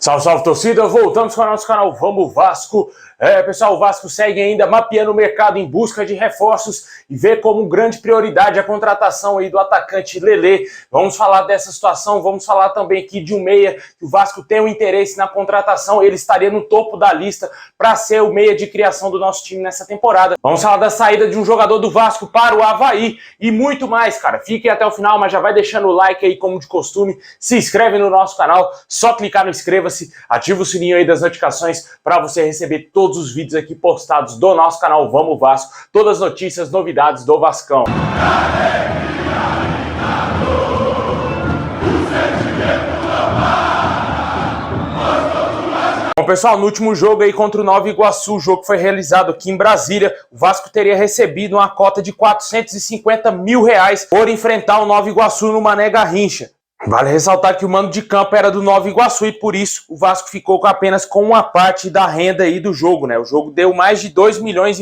Salve, salve, torcida! Voltamos com o nosso canal Vamos Vasco. Pessoal, o Vasco segue ainda mapeando o mercado em busca de reforços e vê como grande prioridade a contratação aí do atacante Lelê. Vamos falar dessa situação, vamos falar também aqui de um meia que o Vasco tem um interesse na contratação. Ele estaria no topo da lista para ser o meia de criação do nosso time nessa temporada. Vamos falar da saída de um jogador do Vasco para o Avaí e muito mais, cara. Fiquem até o final, mas já vai deixando o like aí como de costume. Se inscreve no nosso canal, só clicar no inscreva-se, ativa o sininho aí das notificações para você receber todos os vídeos aqui postados do nosso canal Vamos Vasco, todas as notícias, novidades do Vascão. Bom, pessoal, no último jogo aí contra o Nova Iguaçu, o jogo foi realizado aqui em Brasília, o Vasco teria recebido uma cota de R$450 mil por enfrentar o Nova Iguaçu no Mané Garrincha. Vale ressaltar que o mando de campo era do Nova Iguaçu e por isso o Vasco ficou apenas com uma parte da renda aí do jogo, né? O jogo deu mais de R$2,5 milhões.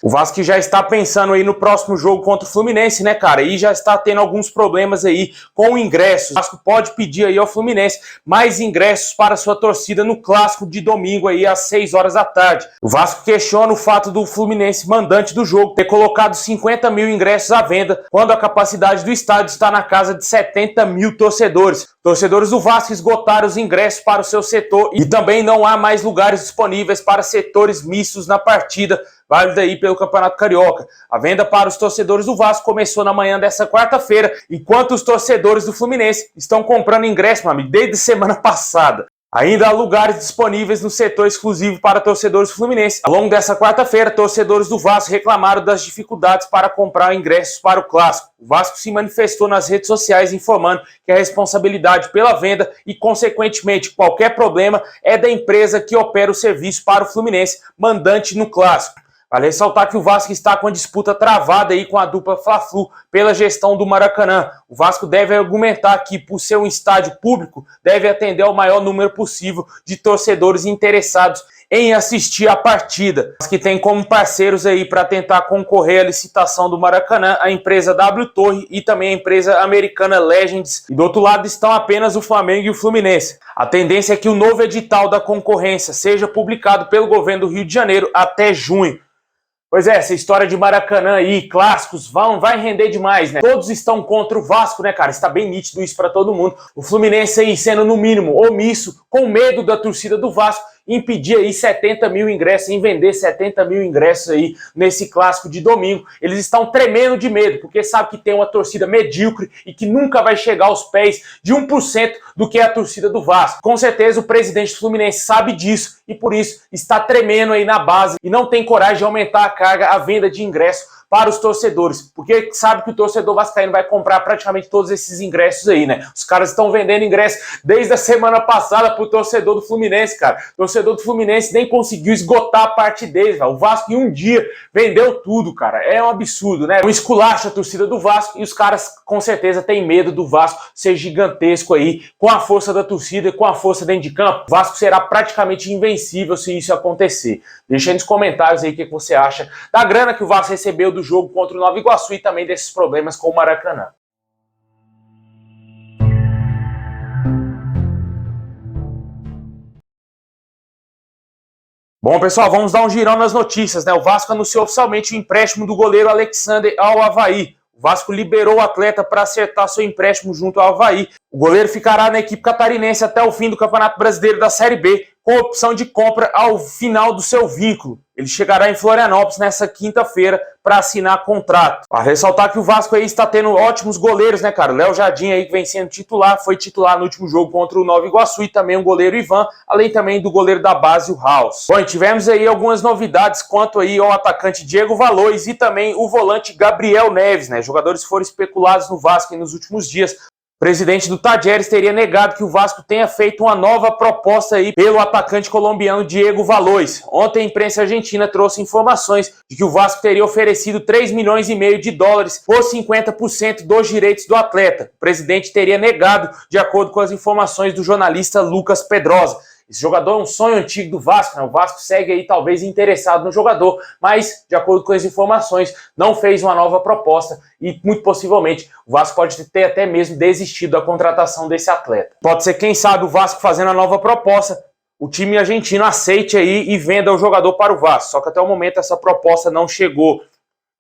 O Vasco já está pensando aí no próximo jogo contra o Fluminense, né, cara? E já está tendo alguns problemas aí com ingressos. O Vasco pode pedir aí ao Fluminense mais ingressos para sua torcida no clássico de domingo aí às 6 horas da tarde. O Vasco questiona o fato do Fluminense, mandante do jogo, ter colocado 50 mil ingressos à venda, quando a capacidade do estádio está na casa de 70 mil torcedores. Torcedores do Vasco esgotaram os ingressos para o seu setor e também não há mais lugares disponíveis para setores mistos na partida válida aí pelo Campeonato Carioca. A venda para os torcedores do Vasco começou na manhã dessa quarta-feira, enquanto os torcedores do Fluminense estão comprando ingresso, meu amigo, desde semana passada. Ainda há lugares disponíveis no setor exclusivo para torcedores fluminenses. Ao longo dessa quarta-feira, torcedores do Vasco reclamaram das dificuldades para comprar ingressos para o clássico. O Vasco se manifestou nas redes sociais informando que a responsabilidade pela venda e, consequentemente, qualquer problema é da empresa que opera o serviço para o Fluminense, mandante no clássico. Vale ressaltar que o Vasco está com a disputa travada aí com a dupla Fla-Flu pela gestão do Maracanã. O Vasco deve argumentar que, por ser um estádio público, deve atender ao maior número possível de torcedores interessados em assistir a partida. Que tem como parceiros aí para tentar concorrer à licitação do Maracanã a empresa W Torre e também a empresa americana Legends. E do outro lado estão apenas o Flamengo e o Fluminense. A tendência é que o novo edital da concorrência seja publicado pelo governo do Rio de Janeiro até junho. Pois é, essa história de Maracanã aí, clássicos, vai render demais, né? Todos estão contra o Vasco, né, cara? Está bem nítido isso para todo mundo. O Fluminense aí sendo, no mínimo, omisso, com medo da torcida do Vasco, impedir aí 70 mil ingressos, em vender 70 mil ingressos aí nesse clássico de domingo. Eles estão tremendo de medo, porque sabe que tem uma torcida medíocre e que nunca vai chegar aos pés de 1% do que é a torcida do Vasco. Com certeza o presidente do Fluminense sabe disso e por isso está tremendo aí na base e não tem coragem de aumentar a carga, a venda de ingressos para os torcedores, porque sabe que o torcedor vascaíno vai comprar praticamente todos esses ingressos aí, né? Os caras estão vendendo ingressos desde a semana passada pro torcedor do Fluminense, cara. O torcedor do Fluminense nem conseguiu esgotar a parte deles, cara. O Vasco em um dia vendeu tudo, cara. É um absurdo, né? Um esculacho a torcida do Vasco e os caras com certeza têm medo do Vasco ser gigantesco aí, com a força da torcida e com a força dentro de campo. O Vasco será praticamente invencível se isso acontecer. Deixa aí nos comentários aí o que você acha da grana que o Vasco recebeu do jogo contra o Nova Iguaçu e também desses problemas com o Maracanã. Bom, pessoal, vamos dar um girão nas notícias, né? O Vasco anunciou oficialmente o empréstimo do goleiro Alexander ao Avaí. O Vasco liberou o atleta para acertar seu empréstimo junto ao Avaí. O goleiro ficará na equipe catarinense até o fim do Campeonato Brasileiro da Série B, com opção de compra ao final do seu vínculo. Ele chegará em Florianópolis nessa quinta-feira para assinar contrato. Para ressaltar que o Vasco aí está tendo ótimos goleiros, né, cara? O Léo Jardim aí que vem sendo titular, foi titular no último jogo contra o Nova Iguaçu e também o goleiro Ivan, além também do goleiro da base, o House. Bom, e tivemos aí algumas novidades quanto aí ao atacante Diego Valois e também o volante Gabriel Neves, né? Jogadores foram especulados no Vasco nos últimos dias. O presidente do Tadieres teria negado que o Vasco tenha feito uma nova proposta aí pelo atacante colombiano Diego Valois. Ontem a imprensa argentina trouxe informações de que o Vasco teria oferecido $3,5 milhões por 50% dos direitos do atleta. O presidente teria negado, de acordo com as informações do jornalista Lucas Pedrosa. Esse jogador é um sonho antigo do Vasco, né? O Vasco segue aí talvez interessado no jogador, mas, de acordo com as informações, não fez uma nova proposta e, muito possivelmente, o Vasco pode ter até mesmo desistido da contratação desse atleta. Pode ser, quem sabe, o Vasco fazendo a nova proposta, o time argentino aceite aí e venda o jogador para o Vasco. Só que até o momento essa proposta não chegou.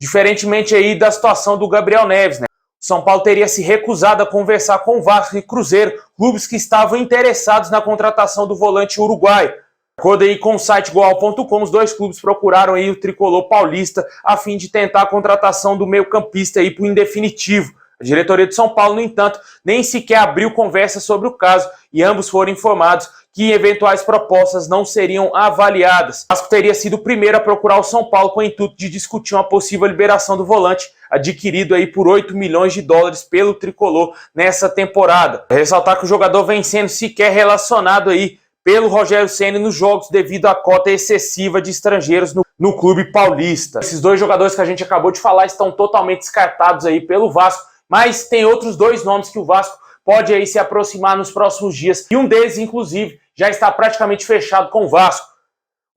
Diferentemente aí da situação do Gabriel Neves, né? O São Paulo teria se recusado a conversar com o Vasco e Cruzeiro, clubes que estavam interessados na contratação do volante uruguaio. De acordo aí com o site Goal.com, os dois clubes procuraram aí o tricolor paulista a fim de tentar a contratação do meio-campista aí para o indefinitivo. A diretoria de São Paulo, no entanto, nem sequer abriu conversa sobre o caso e ambos foram informados que eventuais propostas não seriam avaliadas. O Vasco teria sido o primeiro a procurar o São Paulo com o intuito de discutir uma possível liberação do volante, adquirido aí por 8 milhões de dólares pelo tricolor nessa temporada. Ressaltar que o jogador vem sendo sequer relacionado aí pelo Rogério Ceni nos jogos devido à cota excessiva de estrangeiros no clube paulista. Esses dois jogadores que a gente acabou de falar estão totalmente descartados aí pelo Vasco, mas tem outros dois nomes que o Vasco pode aí se aproximar nos próximos dias, e um deles, inclusive, já está praticamente fechado com o Vasco.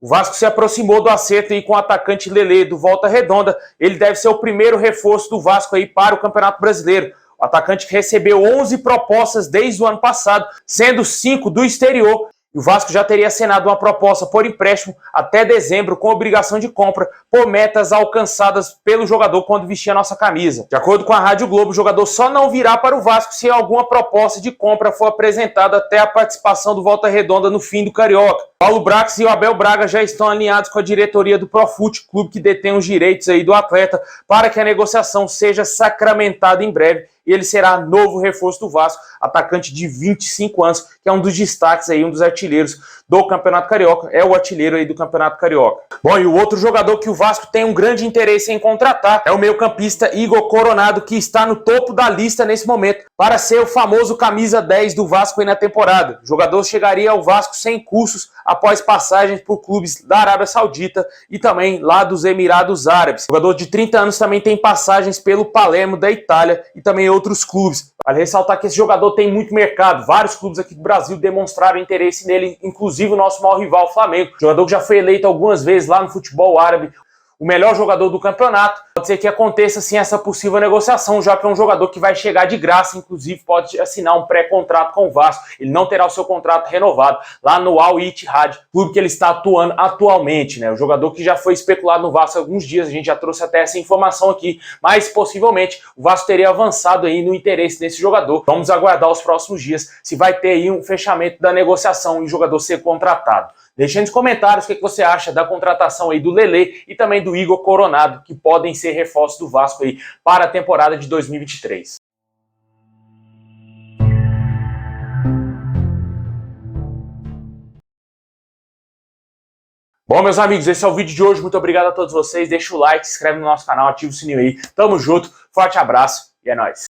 O Vasco se aproximou do acerto aí com o atacante Lelê, do Volta Redonda. Ele deve ser o primeiro reforço do Vasco aí para o Campeonato Brasileiro. O atacante que recebeu 11 propostas desde o ano passado, sendo 5 do exterior. E o Vasco já teria assinado uma proposta por empréstimo até dezembro, com obrigação de compra por metas alcançadas pelo jogador quando vestia a nossa camisa. De acordo com a Rádio Globo, o jogador só não virá para o Vasco se alguma proposta de compra for apresentada até a participação do Volta Redonda no fim do Carioca. Paulo Brax e o Abel Braga já estão alinhados com a diretoria do Profute, clube que detém os direitos aí do atleta, para que a negociação seja sacramentada em breve. E ele será novo reforço do Vasco, atacante de 25 anos, que é um dos destaques aí, um dos artilheiros do Campeonato Carioca, é o artilheiro aí do Campeonato Carioca. Bom, e o outro jogador que o Vasco tem um grande interesse em contratar é o meio-campista Igor Coronado, que está no topo da lista nesse momento, para ser o famoso camisa 10 do Vasco aí na temporada. O jogador chegaria ao Vasco sem custos após passagens por clubes da Arábia Saudita e também lá dos Emirados Árabes. O jogador de 30 anos também tem passagens pelo Palermo da Itália e também outros clubes. Vale ressaltar que esse jogador tem muito mercado. Vários clubes aqui do Brasil demonstraram interesse nele, inclusive o nosso maior rival, o Flamengo. O jogador que já foi eleito algumas vezes lá no futebol árabe o melhor jogador do campeonato. Pode ser que aconteça sim essa possível negociação, já que é um jogador que vai chegar de graça, inclusive pode assinar um pré-contrato com o Vasco. Ele não terá o seu contrato renovado lá no Al Ittihad, clube que ele está atuando atualmente, né? O jogador que já foi especulado no Vasco há alguns dias, a gente já trouxe até essa informação aqui, mas possivelmente o Vasco teria avançado aí no interesse nesse jogador. Vamos aguardar os próximos dias se vai ter aí um fechamento da negociação e o jogador ser contratado. Deixe aí nos comentários o que você acha da contratação aí do Lelê e também do Igor Coronado, que podem ser reforços do Vasco aí para a temporada de 2023. Bom, meus amigos, esse é o vídeo de hoje. Muito obrigado a todos vocês. Deixa o like, se inscreve no nosso canal, ativa o sininho aí. Tamo junto, forte abraço e é nóis.